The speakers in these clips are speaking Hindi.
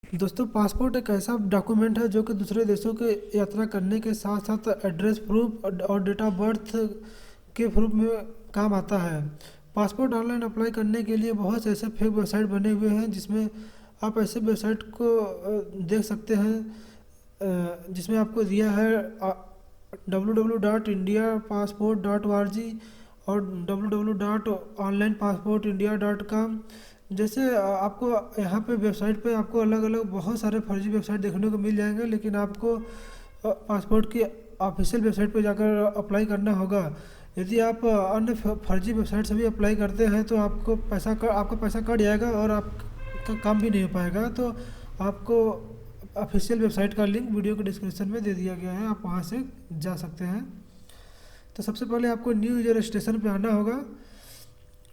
दोस्तों, पासपोर्ट एक ऐसा डॉक्यूमेंट है जो कि दूसरे देशों के यात्रा करने के साथ साथ एड्रेस प्रूफ और डेट ऑफ बर्थ के प्रूफ में काम आता है। पासपोर्ट ऑनलाइन अप्लाई करने के लिए बहुत से ऐसे फेक वेबसाइट बने हुए हैं जिसमें आप ऐसे वेबसाइट को देख सकते हैं, जिसमें आपको दिया है www.indiapassport.org और www.onlinepassportindia.com। जैसे आपको यहाँ पे वेबसाइट पे आपको अलग अलग बहुत सारे फर्जी वेबसाइट देखने को मिल जाएंगे, लेकिन आपको पासपोर्ट की ऑफिशियल वेबसाइट पे जाकर अप्लाई करना होगा। यदि आप अन्य फर्जी वेबसाइट से भी अप्लाई करते हैं तो आपका पैसा कट जाएगा और आपका काम भी नहीं हो पाएगा। तो आपको ऑफिशियल वेबसाइट का लिंक वीडियो के डिस्क्रिप्शन में दे दिया गया है, आप वहाँ से जा सकते हैं। तो सबसे पहले आपको न्यू यूज़र रजिस्ट्रेशन पे आना होगा।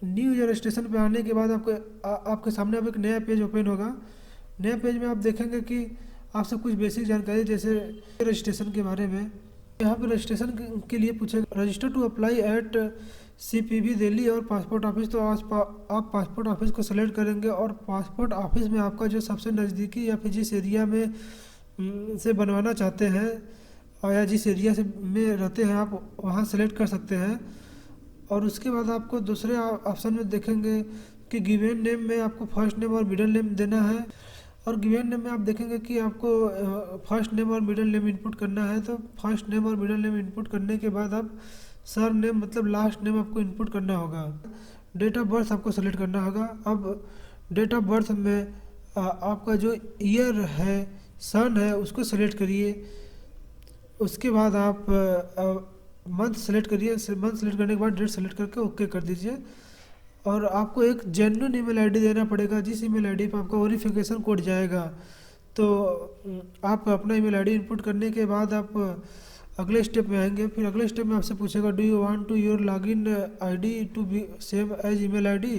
न्यू यूज़र रजिस्ट्रेशन पे आने के बाद आपके सामने अब एक नया पेज ओपन होगा। नया पेज में आप देखेंगे कि आपसे कुछ बेसिक जानकारी जैसे रजिस्ट्रेशन के बारे में। यहाँ पे रजिस्ट्रेशन के लिए पूछेगा register to apply at CPV Delhi और पासपोर्ट ऑफिस। तो आप पासपोर्ट ऑफिस को सेलेक्ट करेंगे और पासपोर्ट ऑफिस में आपका जो सबसे नज़दीकी या फिर जिस एरिया में से बनवाना चाहते हैं और या जिस एरिया से में रहते हैं आप वहाँ सेलेक्ट कर सकते हैं। और उसके बाद आपको दूसरे ऑप्शन में देखेंगे कि गिवन नेम में आपको फर्स्ट नेम और मिडिल नेम देना है। और गिवन नेम में आप देखेंगे कि आपको फर्स्ट नेम और मिडिल नेम इनपुट करना है। तो फर्स्ट नेम और मिडिल नेम इनपुट करने के बाद आप सर नेम मतलब लास्ट नेम आपको इनपुट करना होगा। डेट ऑफ बर्थ आपको सेलेक्ट करना होगा। अब डेट ऑफ बर्थ में आपका जो ईयर है, सन है, उसको सेलेक्ट करिए। उसके बाद आप मंथ सेलेक्ट करिए। मंथ सेलेक्ट करने के बाद डेट सेलेक्ट करके ओके कर दीजिए। और आपको एक जेन्युइन ईमेल आईडी देना पड़ेगा, जिस ईमेल आईडी पर आपका वेरिफिकेशन कोड जाएगा। तो आप अपना ईमेल आईडी इनपुट करने के बाद आप अगले स्टेप में आएंगे। फिर अगले स्टेप में आपसे पूछेगा do you want to your login ID to be same as email ID.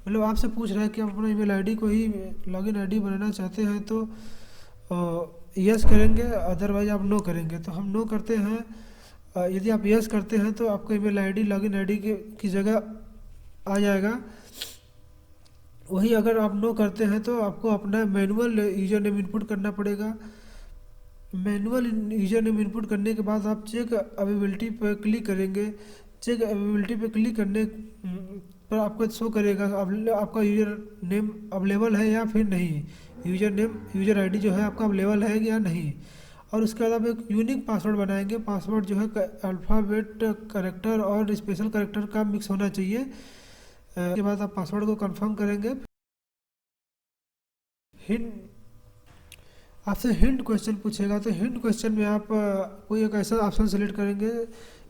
मतलब आपसे पूछ रहा है कि आप अपना ईमेल आईडी को ही लॉगिन आईडी बनाना चाहते हैं। तो यस करेंगे, अदरवाइज आप नो करेंगे। तो हम नो करते हैं। यदि आप यस करते हैं तो आपका ईमेल आईडी लॉगिन आईडी की जगह आ जाएगा। वही अगर आप नो करते हैं तो आपको अपना मैनुअल यूज़र नेम इनपुट करना पड़ेगा। मैनुअल यूज़र नेम इनपुट करने के बाद आप चेक अवेलेबिलिटी पर क्लिक करेंगे। चेक अवेलेबिलिटी पर क्लिक करने पर आपको शो करेगा आपका यूज़र नेम अवेलेबल है या फिर नहीं। यूज़र आईडी जो है आपका अवेलेबल है या नहीं। और उसके बाद आप एक यूनिक पासवर्ड बनाएंगे। पासवर्ड जो है अल्फ़ाबेट करेक्टर और स्पेशल करेक्टर का मिक्स होना चाहिए। के बाद आप पासवर्ड को कंफर्म करेंगे। हिंट आपसे हिंट क्वेश्चन पूछेगा। तो हिंट क्वेश्चन में आप कोई एक ऐसा ऑप्शन सेलेक्ट करेंगे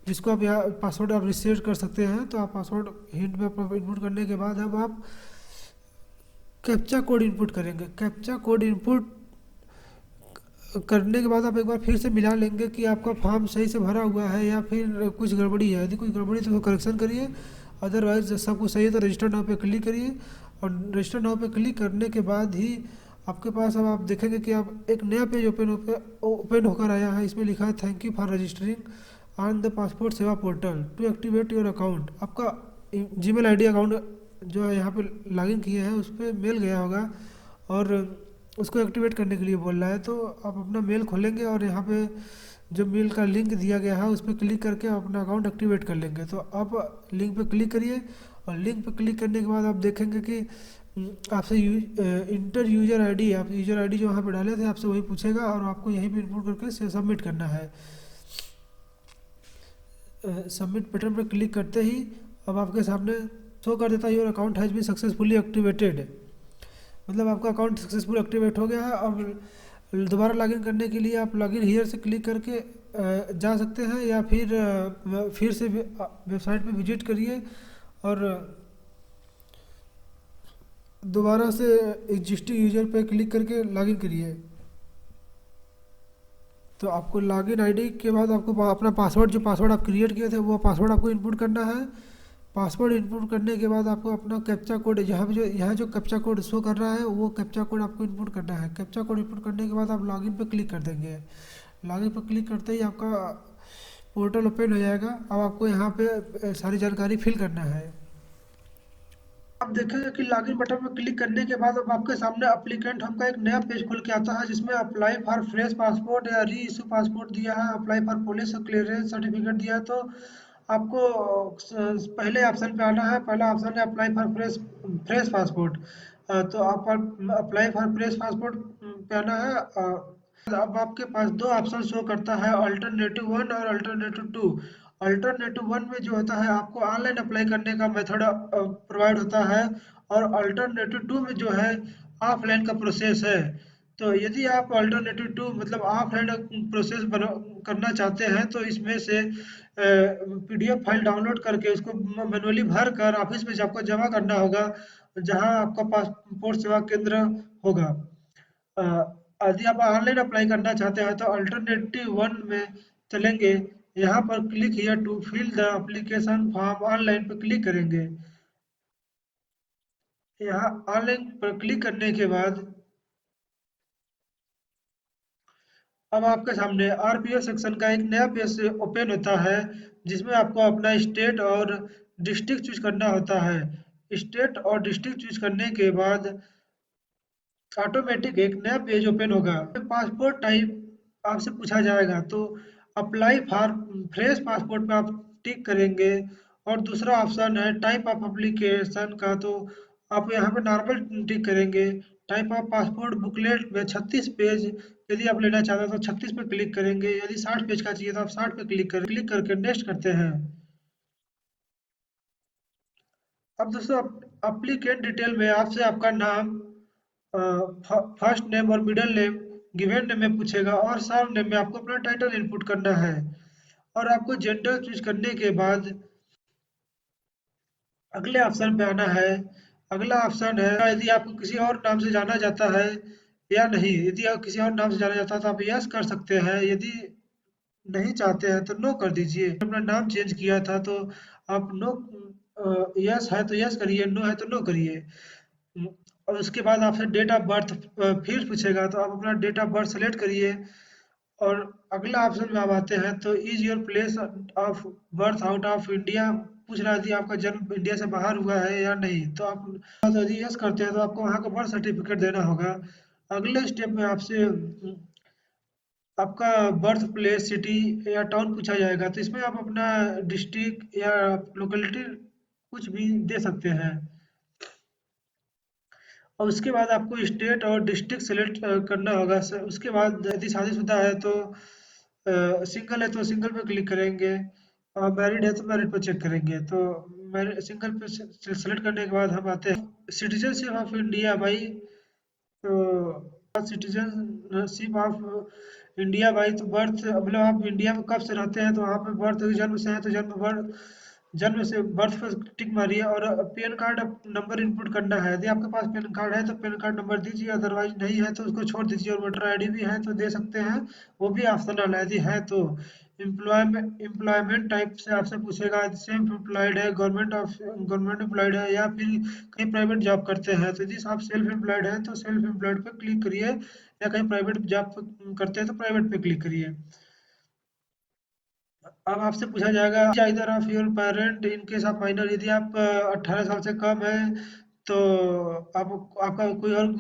जिसको आप यहाँ पासवर्ड आप रिसेट कर सकते हैं। तो आप पासवर्ड हिंट में इनपुट करने के बाद अब आप कैप्चा कोड इनपुट करेंगे। कैप्चा कोड इनपुट करने के बाद आप एक बार फिर से मिला लेंगे कि आपका फॉर्म सही से भरा हुआ है या फिर कुछ गड़बड़ी है। यदि कुछ गड़बड़ी तो करेक्शन करिए, अदरवाइज सब कुछ सही है तो रजिस्टर नाउ पे क्लिक करिए। और रजिस्टर नाउ पे क्लिक करने के बाद ही आपके पास अब आप देखेंगे कि आप एक नया पेज ओपन होकर आया है। इसमें लिखा है thank you for registering on the passport Seva portal to activate your account. आपका जीमेल आईडी अकाउंट जो है यहाँ पे लॉगिन किए हैं उस पर मेल गया होगा और उसको एक्टिवेट करने के लिए बोल रहा है। तो आप अपना मेल खोलेंगे और यहाँ पे जो मेल का लिंक दिया गया है उस पर क्लिक करके अपना अकाउंट एक्टिवेट कर लेंगे। तो आप लिंक पे क्लिक करिए और लिंक पे क्लिक करने के बाद आप देखेंगे कि आपसे इंटर यूज़र आईडी, आप यूज़र आईडी जो वहाँ पे डाले थे आपसे वही पूछेगा और आपको यहीं पे इनपुट करके सबमिट करना है। सबमिट बटन पर क्लिक करते ही अब आपके सामने शो कर देता है your account has been successfully activated. मतलब आपका अकाउंट सक्सेसफुल एक्टिवेट हो गया है। अब दोबारा लॉगिन करने के लिए आप लॉगिन हियर से क्लिक करके जा सकते हैं या फिर से वेबसाइट पे विजिट करिए और दोबारा से एग्जिस्टिंग यूज़र पे क्लिक करके लॉगिन करिए। तो आपको लॉगिन आईडी के बाद आपको अपना पासवर्ड आप क्रिएट किए थे वो पासवर्ड आपको इनपुट करना है। पासवर्ड इनपुट करने के बाद आपको अपना कैप्चा कोड यहाँ जो कैप्चा कोड शो कर रहा है वो कैप्चा कोड आपको इनपुट करना है। कैप्चा कोड इनपुट करने के बाद आप लॉगिन पर क्लिक कर देंगे। लॉगिन पर क्लिक करते ही आपका पोर्टल ओपन हो जाएगा। अब आपको यहाँ पे सारी जानकारी फिल करना है। आप देखेंगे कि लॉगिन बटन पर क्लिक करने के बाद अब आपके सामने एप्लीकेंट होम का एक नया पेज खुल के आता है, जिसमें अप्लाई फॉर फ्रेश पासपोर्ट या री इशू पासपोर्ट दिया है, apply for police clearance certificate दिया है। तो आपको पहले ऑप्शन पे आना है। पहला ऑप्शन है apply for fresh fresh passport. तो आप अप्लाई फॉर फ्रेश पासपोर्ट पे आना है। अब आपके पास दो ऑप्शन शो करता है, अल्टरनेटिव वन और अल्टरनेटिव टू। अल्टरनेटिव वन में जो होता है आपको ऑनलाइन अप्लाई करने का मेथड प्रोवाइड होता है, और अल्टरनेटिव टू में जो है ऑफलाइन का प्रोसेस है। तो यदि आप अल्टरनेटिव टू मतलब ऑफलाइन प्रोसेस करना चाहते हैं, तो इसमें से पीडीएफ फाइल डाउनलोड करके उसको मैनुअली भर कर ऑफिस में आपको जमा करना होगा, जहां आपका पासपोर्ट सेवा केंद्र होगा। अ, यदि आप ऑनलाइन अप्लाई करना चाहते हैं तो अल्टरनेटिव वन में चलेंगे। यहाँ पर click here to fill the application form online पर क्लिक करेंगे। यहाँ ऑनलाइन पर क्लिक करने के बाद अब आपके सामने आरपीओ सेक्शन का एक नया पेज ओपन होता है, जिसमें आपको अपना स्टेट और डिस्ट्रिक्ट चूज करना होता है। स्टेट और डिस्ट्रिक्ट चूज करने के बाद ऑटोमेटिक एक नया पेज ओपन होगा। पासपोर्ट टाइप आपसे पूछा जाएगा, तो अप्लाई फॉर फ्रेश पासपोर्ट पे आप टिक करेंगे। और दूसरा ऑप्शन है टाइप ऑफ एप्लीकेशन का, तो आप यहाँ पे नॉर्मल टिक करेंगे। टाइप ऑफ पासपोर्ट बुकलेट में 36 पेज यदि आप लेना चाहते हैं तो 36 पे क्लिक करेंगे। यदि 60 पेज का चाहिए तो आप 60 पे क्लिक करके नेक्स्ट करते हैं। अब दोस्तों एप्लीकेंट डिटेल में आपसे आपका नाम, फर्स्ट नेम और मिडिल नेम, गिवन नेम में पूछेगा, और सर नेम में आपको अपना टाइटल इनपुट करना है। और आपको जेंडर चूज करने के बाद अगले ऑप्शन पे आना है। अगला ऑप्शन है यदि आपको किसी और नाम से जाना जाता है या नहीं। यदि आप किसी और नाम से जाना जाता है तो आप यस कर सकते हैं, यदि नहीं चाहते हैं तो नो कर दीजिए। अपना नाम चेंज किया था तो आप नो, यस है तो यस करिए, नो है तो नो करिए। हम्म, और उसके बाद आपसे डेट ऑफ बर्थ फिर पूछेगा, तो आप अपना डेट ऑफ बर्थ सेलेक्ट करिए। और अगला ऑप्शन में आप आते हैं तो is your place of birth out of India, पूछ रहा है यदि आपका जन्म इंडिया से बाहर हुआ है या नहीं। तो आप तो यदि यस करते हैं तो आपको वहाँ का बर्थ सर्टिफिकेट देना होगा। अगले स्टेप में आपसे आपका बर्थ प्लेस सिटी या टाउन पूछा जाएगा, तो इसमें आप अपना डिस्ट्रिक्ट या लोकेलिटी कुछ भी दे सकते हैं। और उसके बाद आपको स्टेट और डिस्ट्रिक्ट सेलेक्ट करना होगा। उसके बाद यदि शादीशुदा है तो सिंगल है तो सिंगल पे क्लिक करेंगे, और मैरिड है तो मैरिड पे चेक करेंगे। तो मैरिड सिंगल पे सेलेक्ट करने के बाद हम आते हैं सिटीजनशिप ऑफ इंडिया भाई। तो सिटीजनशिप ऑफ इंडिया भाई, तो बर्थ मतलब आप इंडिया में कब से रहते हैं, तो वहाँ पे बर्थ जन्म से है तो जन्म से बर्थ पर टिक मारिए। और पैन कार्ड नंबर इनपुट करना है। यदि आपके पास पैन कार्ड है तो पैन कार्ड नंबर दीजिए, अदरवाइज नहीं है तो उसको छोड़ दीजिए। और वोटर आईडी भी है तो दे सकते हैं, वो भी ऑप्शनल है यदि है तो। एम्प्लॉयमेंट टाइप से आपसे पूछेगा, सेल्फ एम्प्लॉयड है, गवर्नमेंट एम्प्लॉयड है, या फिर कहीं प्राइवेट जॉब करते हैं। तो यदि आप सेल्फ एम्प्लॉयड हैं तो सेल्फ एम्प्लॉयड पे क्लिक करिए, या कहीं प्राइवेट जॉब करते हैं तो प्राइवेट पे क्लिक करिए। अब आपसे पूछा जाएगा either of your parent in case of minor, यदि आप 18 साल से कम है तो आप आपका कोई और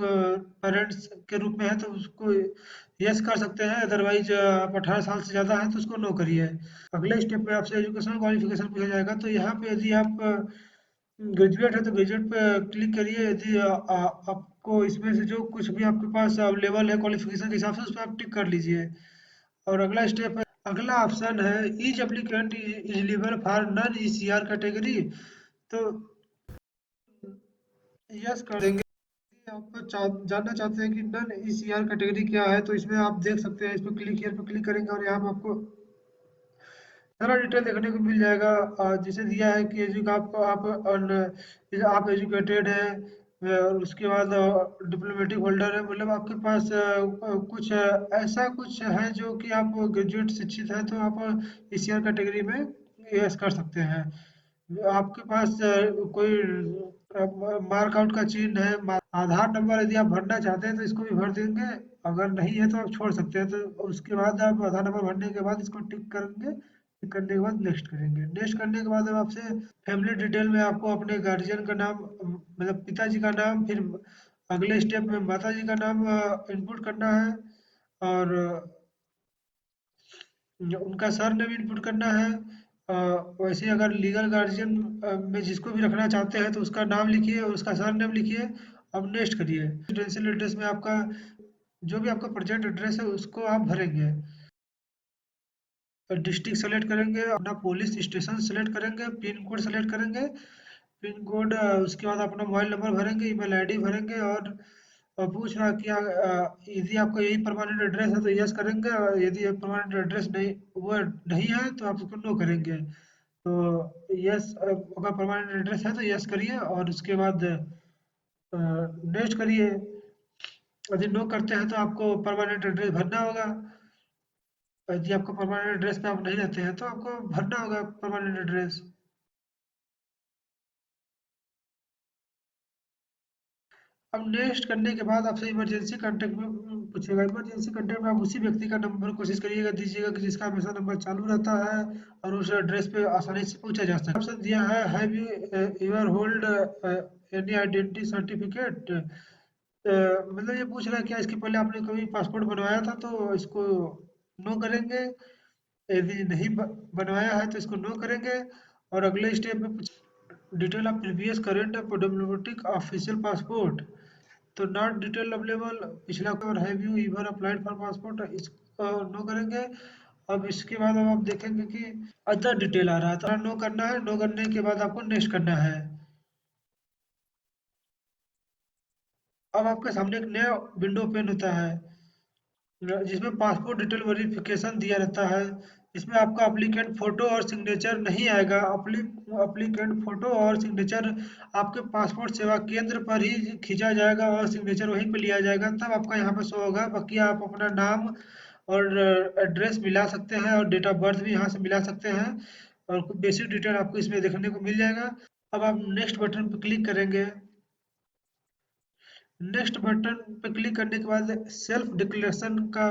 पेरेंट्स के रूप में है तो उसको यस कर सकते हैं, अदरवाइज आप 18 साल से ज़्यादा है तो उसको नो करिए। अगले स्टेप में आपसे एजुकेशनल क्वालिफिकेशन पूछा जाएगा, तो यहाँ पे यदि आप ग्रेजुएट है तो ग्रेजुएट पे क्लिक करिए। यदि आपको इसमें से जो कुछ भी आपके पास अवेलेबल है क्वालिफिकेशन के हिसाब से उस पर आप टिक कर लीजिए। और अगला स्टेप है, अगला ऑप्शन है each applicant eligible for non ECR category. तो यस कर देंगे। आप जानना चाहते हैं कि नॉन ईसीआर कैटेगरी क्या है, तो इसमें आप देख सकते हैं। इस पर क्लिक हियर पर क्लिक करेंगे और यहाँ पे आपको सारा डिटेल देखने को मिल जाएगा। जिसे दिया है कि आप एजुकेटेड हैं, और उसके बाद डिप्लोमेटिक होल्डर है, मतलब आपके पास कुछ ऐसा कुछ है जो कि आप ग्रेजुएट शिक्षित हैं, तो आप ईसीआर कैटेगरी में यस कर सकते हैं। आपके पास कोई मार्क आउट का चिन्ह है, आधार नंबर यदि आप भरना चाहते हैं तो इसको भी भर देंगे। अगर नहीं है तो आप छोड़ सकते हैं। तो उसके बाद आप आधार नंबर भरने के बाद इसको टिक करेंगे, करने के बाद नेक्स्ट करेंगे। नेक्स्ट करने के बाद अब आपसे फैमिली डिटेल में आपको अपने गार्जियन का नाम, मतलब पिताजी का नाम, फिर अगले स्टेप में माता जी का नाम इनपुट करना है, और उनका सरनेम इनपुट करना है। वैसे अगर लीगल गार्जियन में जिसको भी रखना चाहते हैं तो उसका नाम लिखिए और उसका सरनेम लिखिए। अब नेक्स्ट करिए। रेजिडेंशियल एड्रेस में आपका जो भी आपका प्रेजेंट एड्रेस है उसको आप भरेंगे। डिस्ट्रिक्ट सेलेक्ट करेंगे, अपना पुलिस स्टेशन सेलेक्ट करेंगे, पिन कोड सेलेक्ट करेंगे। पिन कोड, उसके बाद अपना मोबाइल नंबर भरेंगे, ईमेल आईडी भरेंगे, और पूछ रहा कि यदि आपका यही परमानेंट एड्रेस है तो यस करेंगे, और यदि परमानेंट एड्रेस नहीं, वो नहीं है तो आप उसको नो करेंगे। तो यस, अगर परमानेंट एड्रेस है तो यस करिए, और उसके बाद नेक्स्ट करिए। यदि नो करते हैं तो आपको परमानेंट एड्रेस भरना होगा। यदि आपका परमानेंट एड्रेस पे आप नहीं रहते हैं तो आपको भरना होगा परमानेंट एड्रेस। अब नेक्स्ट करने के बाद आपसे इमरजेंसी कांटेक्ट में पूछेगा। इमरजेंसी कांटेक्ट में आप उसी व्यक्ति का नंबर कोशिश करिएगा दीजिएगा कि जिसका हमेशा नंबर चालू रहता है और उस एड्रेस पे आसानी से पहुंचा जा सके। ऑप्शन दिया है, have you ever hold any identity certificate. मतलब ये पूछ रहा है क्या इसके पहले आपने कभी पासपोर्ट बनवाया था, तो इसको नो करेंगे। यदि नहीं बनवाया है तो इसको नो करेंगे। और अगले स्टेप में detail of previous current diplomatic official passport, तो नॉट डिटेल अवेलेबल। पिछला और have you इवर applied for passport, इसको नो करेंगे। अब इसके बाद अब आप देखेंगे कि अदर डिटेल आ रहा है, तो नो करना है। नो करने के बाद आपको नेक्स्ट करना है। अब आपके सामने एक नया विंडो ओपन होता है, जिसमें पासपोर्ट डिटेल वेरिफिकेशन दिया रहता है। इसमें आपका एप्लीकेंट फोटो और सिग्नेचर नहीं आएगा। एप्लीकेंट फोटो और सिग्नेचर आपके पासपोर्ट सेवा केंद्र पर ही खींचा जाएगा और सिग्नेचर वहीं पे लिया जाएगा, तब आपका यहाँ पे शो होगा। बाकी आप अपना नाम और एड्रेस मिला सकते हैं, और डेट ऑफ बर्थ भी यहाँ से मिला सकते हैं, और कुछ बेसिक डिटेल आपको इसमें देखने को मिल जाएगा। अब आप नेक्स्ट बटन पर क्लिक करेंगे। नेक्स्ट बटन पे क्लिक करने के बाद सेल्फ डिक्लेरेशन का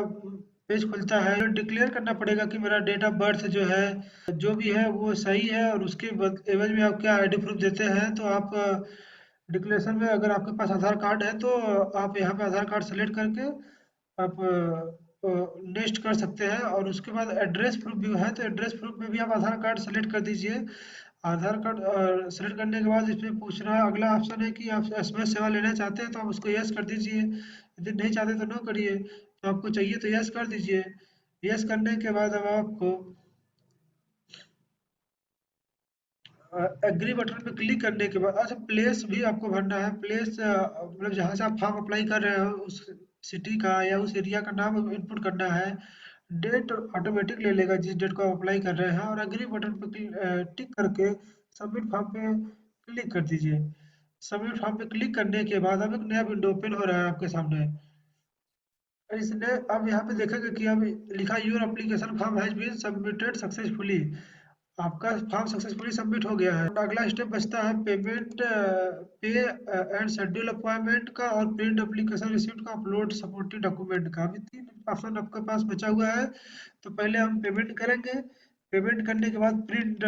पेज खुलता है। डिक्लेयर करना पड़ेगा कि मेरा डेट ऑफ बर्थ जो है, जो भी है वो सही है, और उसके एवज में आप क्या आईडी प्रूफ देते हैं। तो आप डिक्लेरेशन में अगर आपके पास आधार कार्ड है तो आप यहाँ पे आधार कार्ड सेलेक्ट करके आप नेक्स्ट कर सकते हैं। और उसके बाद एड्रेस प्रूफ भी है, तो एड्रेस प्रूफ में भी आप आधार कार्ड सेलेक्ट कर दीजिए। आधार कार्ड सेलेक्ट करने के बाद इसमें पूछ रहा है, अगला ऑप्शन है कि आप एसएमएस सेवा लेना चाहते हैं, तो आप उसको यस कर दीजिए। यदि नहीं चाहते तो नो करिए। तो आपको चाहिए तो यस कर दीजिए। यस करने के बाद अब आपको एग्री बटन पे क्लिक करने के बाद, अच्छा, प्लेस भी आपको भरना है। प्लेस मतलब जहाँ से आप फॉर्म अप्लाई कर रहे हो उस सिटी का या उस एरिया का नाम इनपुट करना है। डेट ऑटोमेटिक ले लेगा जिस डेट को आप अप्लाई कर रहे हैं, और एग्री बटन पे टिक करके सबमिट फॉर्म पे क्लिक कर दीजिए। सबमिट फॉर्म पे क्लिक करने के बाद अब एक नया विंडो ओपन हो रहा है आपके सामने। इसने अब यहाँ पे देखेंगे कि अब लिखा your application form has been submitted successfully. आपका फॉर्म सक्सेसफुली सबमिट हो गया है। अगला स्टेप बचता है पेमेंट, पे एंड शेड्यूल अपॉइंटमेंट का, और प्रिंट एप्लीकेशन रिसिप्ट का, अपलोड सपोर्टिंग डॉक्यूमेंट का। अभी 3 ऑप्शन आपके पास बचा हुआ है। तो पहले हम पेमेंट करेंगे। पेमेंट करने के बाद प्रिंट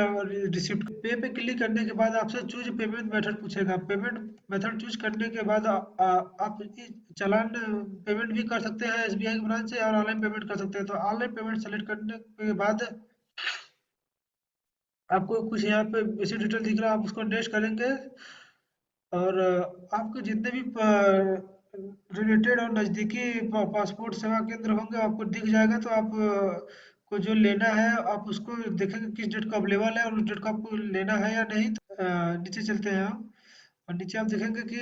रिसिप्ट पे पे क्लिक करने के बाद आपसे चूज पेमेंट मेथड पूछेगा। पेमेंट मेथड चूज करने के बाद आप चालान पेमेंट भी कर सकते हैं एसबीआई की ब्रांच से, और ऑनलाइन पेमेंट कर सकते हैं। तो ऑनलाइन पेमेंट सेलेक्ट करने के बाद आपको कुछ यहाँ पे बेसिक डिटेल दिख रहा है, आप उसको नेक्स्ट करेंगे। और आपके जितने भी रिलेटेड और नज़दीकी पासपोर्ट सेवा केंद्र होंगे आपको दिख जाएगा। तो आप को जो लेना है आप उसको देखेंगे किस डेट को अवेलेबल है, और उस डेट को आपको लेना है या नहीं। तो नीचे चलते हैं हम, और नीचे आप देखेंगे कि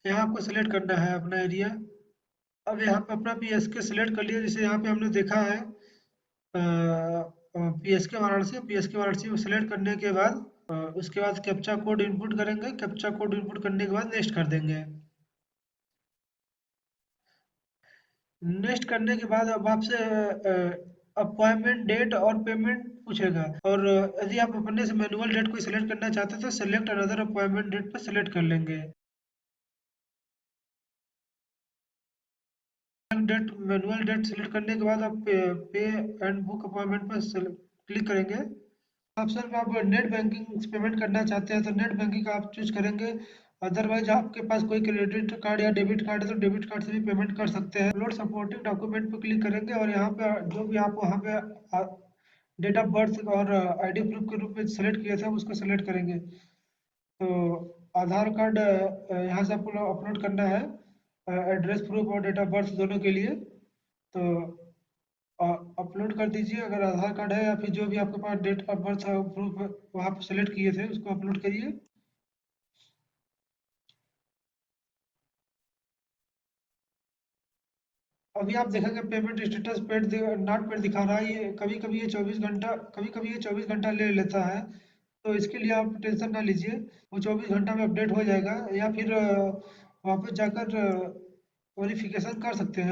यहाँ आपको सेलेक्ट करना है अपना एरिया। अब यहाँ पे अपना पीएसके सेलेक्ट कर लिया, जैसे यहाँ पे हमने देखा है पीएसके वाराणसी। पीएसके वाराणसी को सेलेक्ट करने के बाद उसके बाद कैप्चा कोड इनपुट करेंगे। कैप्चा कोड इनपुट करने के बाद नेक्स्ट कर देंगे। नेक्स्ट करने के बाद अब आपसे अपॉइंटमेंट डेट और पेमेंट पूछेगा। और यदि आप अपने से मैनुअल डेट को सिलेक्ट करना चाहते हैं तो सेलेक्ट अनदर अपॉइंटमेंट डेट पर सेलेक्ट कर लेंगे। डेट मैनुअल डेट सेलेक्ट करने के बाद आप पे एंड बुक अपॉइंटमेंट पर क्लिक करेंगे। ऑप्शन में आप नेट बैंकिंग से पेमेंट करना चाहते हैं तो नेट बैंकिंग का आप चूज करेंगे। अदरवाइज आपके पास कोई क्रेडिट कार्ड या डेबिट कार्ड है तो डेबिट कार्ड से भी पेमेंट कर सकते हैं। अपलोड सपोर्टिंग डॉक्यूमेंट पर क्लिक करेंगे और यहाँ पे जो भी आप वहाँ पे डेट ऑफ बर्थ और आईडी प्रूफ के रूप में सेलेक्ट किए थे उसको सेलेक्ट करेंगे। तो आधार कार्ड यहाँ से आपको अपलोड करना है, एड्रेस प्रूफ और डेट ऑफ बर्थ दोनों के लिए। तो अपलोड कर दीजिए अगर आधार कार्ड है, या फिर जो भी आपके पास डेट ऑफ बर्थ प्रूफ वहाँ पे सेलेक्ट किए थे उसको अपलोड करिए। अभी आप देखेंगे payment status paid not paid दिखा रहा है। ये कभी कभी ये 24 घंटा, कभी कभी ये 24 घंटा ले लेता है। तो इसके लिए आप टेंशन ना लीजिए, वो 24 घंटा में अपडेट हो जाएगा। या फिर वापस जाकर वेरिफिकेशन कर सकते हैं।